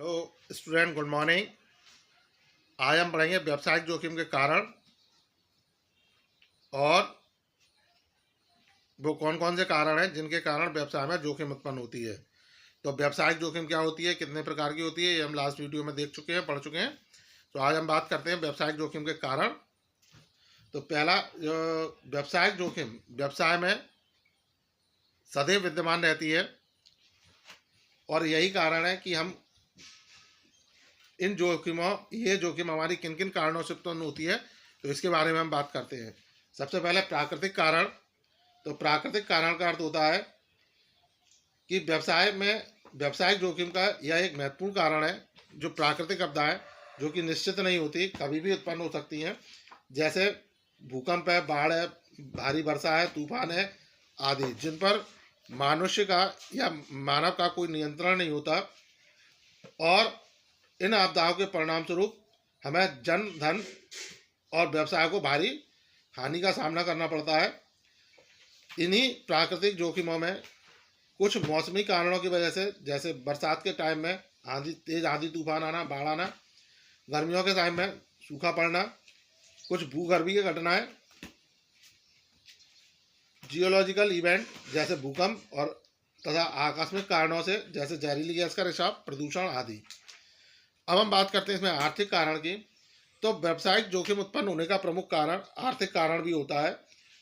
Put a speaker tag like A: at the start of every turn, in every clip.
A: Hello student, good morning. आज हम पढ़ेंगे व्यावसायिक जोखिम के कारण और वो कौन कौन से कारण हैं जिनके कारण व्यवसाय में जोखिम उत्पन्न होती है। तो व्यावसायिक जोखिम क्या होती है, कितने प्रकार की होती है, ये हम लास्ट वीडियो में देख चुके हैं, पढ़ चुके हैं। तो आज हम बात करते हैं व्यावसायिक जोखिम के कारण। तो पहला व्यावसायिक जोखिम व्यवसाय में सदैव विद्यमान रहती है और यही कारण है कि हम इन जोखिमों ये जोखिम हमारी किन किन कारणों से उत्पन्न होती है, तो इसके बारे में हम बात करते हैं। सबसे पहले प्राकृतिक कारण। तो प्राकृतिक कारण का अर्थ होता है कि व्यवसाय में व्यावसायिक जोखिम का यह एक महत्वपूर्ण कारण है जो प्राकृतिक आपदाएं जो कि निश्चित नहीं होती, कभी भी उत्पन्न हो सकती हैं, जैसे भूकंप है, बाढ़ है, भारी वर्षा है, तूफान है आदि, जिन पर मनुष्य का या मानव का कोई नियंत्रण नहीं होता। और इन आपदाओं के परिणाम स्वरूप हमें जन धन और व्यवसाय को भारी हानि का सामना करना पड़ता है। इन्हीं प्राकृतिक जोखिमों में कुछ मौसमी कारणों की वजह से, जैसे बरसात के टाइम में तेज आंधी तूफान आना, बाढ़ आना, गर्मियों के टाइम में सूखा पड़ना, कुछ भूगर्भीय घटनाएं, जियोलॉजिकल इवेंट जैसे भूकंप और तथा आकस्मिक कारणों से जैसे जहरीली गैस का रिसाव, प्रदूषण आदि। अब हम बात करते हैं इसमें आर्थिक कारण की। तो व्यावसायिक जोखिम उत्पन्न होने का प्रमुख कारण आर्थिक कारण भी होता है,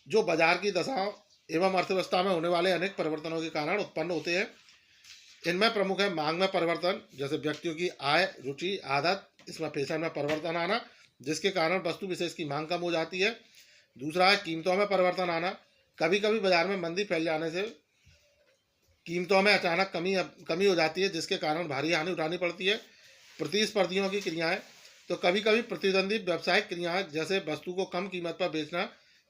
A: जो बाजार की दशाओं एवं अर्थव्यवस्था में होने वाले अनेक परिवर्तनों के कारण उत्पन्न होते हैं। इनमें प्रमुख है मांग में परिवर्तन, जैसे व्यक्तियों की आय, रुचि, आदत, इसमें फैशन में परिवर्तन आना, जिसके कारण वस्तु विशेष की मांग कम हो जाती है। दूसरा है कीमतों में परिवर्तन आना। कभी कभी बाजार में मंदी फैल जाने से कीमतों में अचानक कमी हो जाती है, जिसके कारण भारी हानि उठानी पड़ती है। प्रतिस्पर्धियों की क्रियाएं। तो कभी कभी प्रतिद्वंदी व्यावसायिक क्रियाएं जैसे वस्तु को कम कीमत पर बेचना,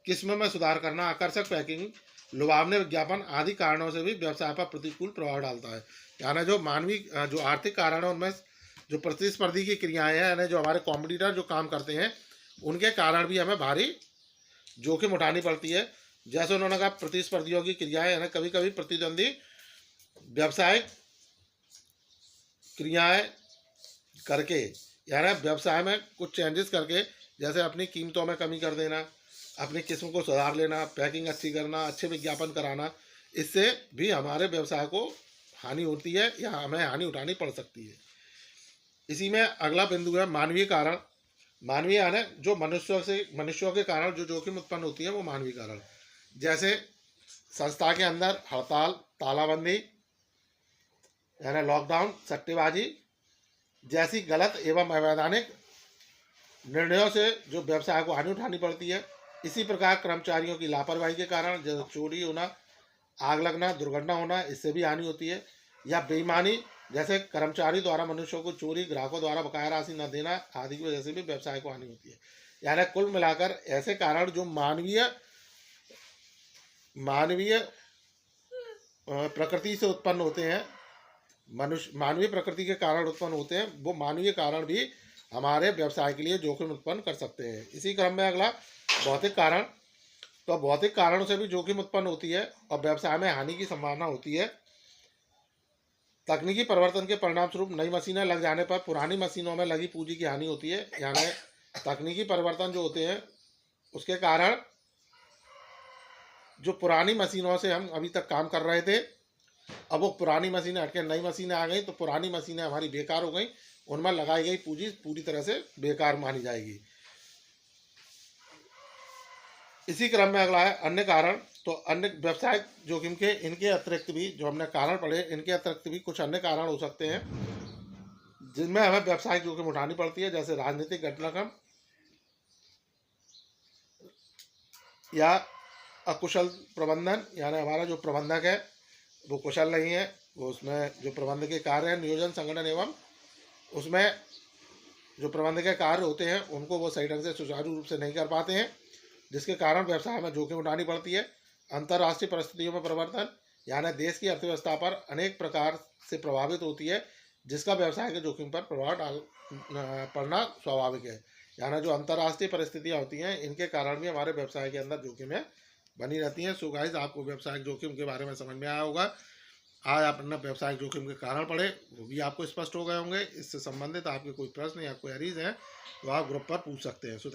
A: किस्मों में सुधार करना, आकर्षक पैकिंग, लुभावने विज्ञापन आदि कारणों से भी व्यवसाय पर प्रतिकूल प्रभाव डालता है। यानी जो मानवीय जो आर्थिक कारण है उनमें जो प्रतिस्पर्धी की क्रियाएं हैं, यानी जो हमारे कॉम्पिटिटर जो काम करते हैं, उनके कारण भी हमें भारी जोखिम उठानी पड़ती है। जैसे उन्होंने कहा प्रतिस्पर्धियों की क्रियाएं, यानी कभी कभी प्रतिद्वंदी व्यावसायिक क्रियाएं करके, यानी व्यवसाय में कुछ चेंजेस करके, जैसे अपनी कीमतों में कमी कर देना, अपनी किस्म को सुधार लेना, पैकिंग अच्छी करना, अच्छे विज्ञापन कराना, इससे भी हमारे व्यवसाय को हानि होती है या हमें हानि उठानी पड़ सकती है। इसी में अगला बिंदु है मानवीय कारण। मानवीय यानी जो मनुष्यों के कारण जो जोखिम उत्पन्न होती है वो मानवीय कारण, जैसे संस्था के अंदर हड़ताल, तालाबंदी यानी लॉकडाउन, सट्टेबाजी जैसी गलत एवं अवैधानिक निर्णयों से जो व्यवसाय को हानि उठानी पड़ती है। इसी प्रकार कर्मचारियों की लापरवाही के कारण जैसे चोरी होना, आग लगना, दुर्घटना होना, इससे भी हानि होती है। या बेईमानी, जैसे कर्मचारी द्वारा मनुष्यों को चोरी, ग्राहकों द्वारा बकाया राशि न देना आदि की वजह से भी व्यवसाय को हानि होती है। यानी कुल मिलाकर ऐसे कारण जो मानवीय प्रकृति से उत्पन्न होते हैं, मानवीय प्रकृति के कारण उत्पन्न होते हैं, वो मानवीय कारण भी हमारे व्यवसाय के लिए जोखिम उत्पन्न कर सकते हैं। इसी क्रम में अगला भौतिक कारण। तो भौतिक कारणों से भी जोखिम उत्पन्न होती है और व्यवसाय में हानि की संभावना होती है। तकनीकी परिवर्तन के परिणाम स्वरूप नई मशीनें लग जाने पर पुरानी मशीनों में लगी पूंजी की हानि होती है। यानी तकनीकी परिवर्तन जो होते हैं उसके कारण जो पुरानी मशीनों से हम अभी तक काम कर रहे थे, अब वो पुरानी मशीनें हटके नई मशीनें आ गई, तो पुरानी मशीनें हमारी बेकार हो गई, उनमें लगाई गई पूंजी पूरी तरह से बेकार मानी जाएगी। इसी क्रम में अगला है अन्य कारण। तो अन्य व्यवसायिक जोखिम के इनके अतिरिक्त भी जो हमने कारण पढ़े, इनके अतिरिक्त भी कुछ अन्य कारण हो सकते हैं जिनमें हमें व्यवसायिक जोखिम उठानी पड़ती है, जैसे राजनीतिक घटनाक्रम या अकुशल प्रबंधन, यानी हमारा जो प्रबंधक है वो कुशल नहीं है, वो उसमें जो प्रबंधकीय कार्य है, नियोजन, संगठन एवं उसमें जो प्रबंधकीय कार्य होते हैं उनको वो सही ढंग से सुचारू रूप से नहीं कर पाते हैं, जिसके कारण व्यवसाय में जोखिम उठानी पड़ती है। अंतर्राष्ट्रीय परिस्थितियों में परिवर्तन, यानी देश की अर्थव्यवस्था पर अनेक प्रकार से प्रभावित होती है, जिसका व्यवसाय के जोखिम पर प्रभाव पड़ना स्वाभाविक है। यानी जो अंतर्राष्ट्रीय परिस्थितियाँ होती हैं इनके कारण भी हमारे व्यवसाय के अंदर जोखिमें बनी रहती हैं। सो गाइस, आपको व्यवसायिक जोखिम के बारे में समझ में आया होगा। आज आपने व्यवसायिक जोखिम के कारण पढ़े, वो भी आपको स्पष्ट हो गए होंगे। इससे संबंधित आपके कोई प्रश्न या क्वेरीज हैं तो आप ग्रुप पर पूछ सकते हैं। सो